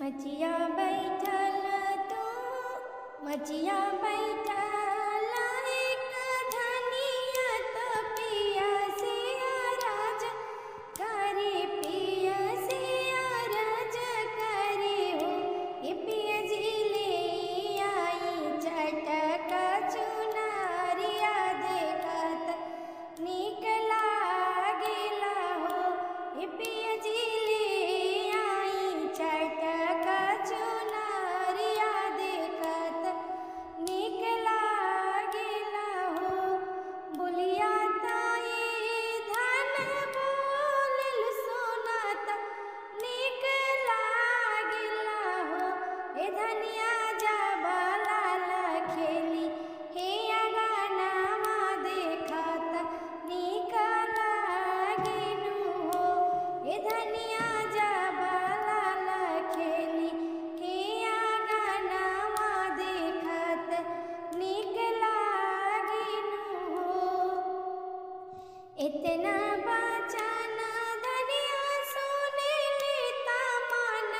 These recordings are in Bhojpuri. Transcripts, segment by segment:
मचिया बैठल तू मचिया बैठल एक धनिया तो पिया से अरज करे पिया से अरज करे हो ये पिया जी ले आई चटक चुनरिया देखत नीक लागेला हो ये पिया जी ले आई चटक चुनरिया देखत नीक लागेला हो बोलिया ताई धन बोलल सुनत नीक लागेला हो ए धनिया जबला खेली हे अगनावा देखत नीक लागेनु हो ए धनिया जबला खेली हे अगनावा देखत नीक लागेनु हो इतना बचन धनिया सुने लेता मन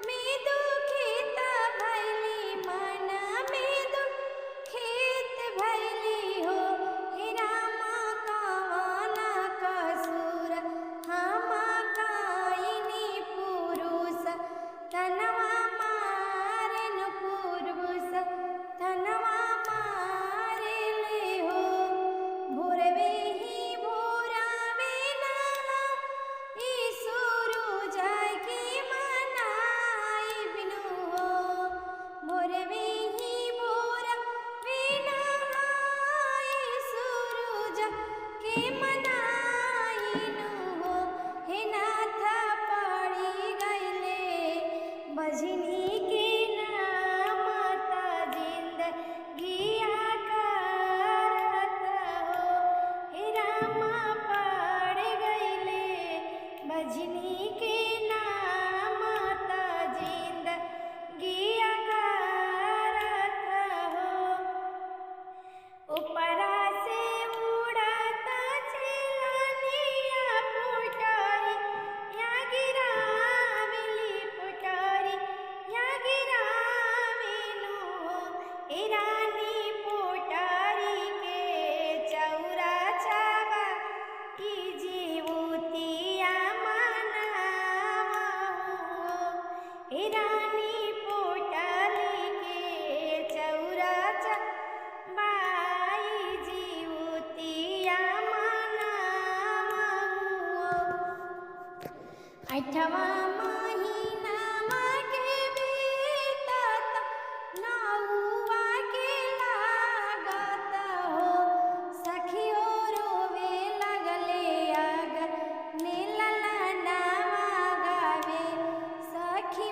में दुखित भैली मन में दुखित भैली हो हे रामा कवना कसूर हम काइनी पुरुष तनवा मारन पुरुष तनवा मारेले हो भोरवे ही भोरावे नहा ई सूरज की मनाई बिनु हो भोरवे ही भोरावे नहा ई सूरज के मनाई नु हो हे नाथ पड़ी गईले बजनी के नाम त जिंदगिया करत हो हे रामा पड़ गईले बजनी के नाम त जिंदगिया करत हो ऊपरा से उड़त चिलनिया पुटारी या गिरावेली पुटारी या गिरावेनु हो ए रानी पुटारी के चौरा चावा की जीवतिया मनावा हो ए रानी पुटारी के चौरा बाई जीवतिया मनावा हो अठवा महीनावा के बीतत नौवा के लागत हो सखियो रोवे लगले अग नीलला नावा गावे सखी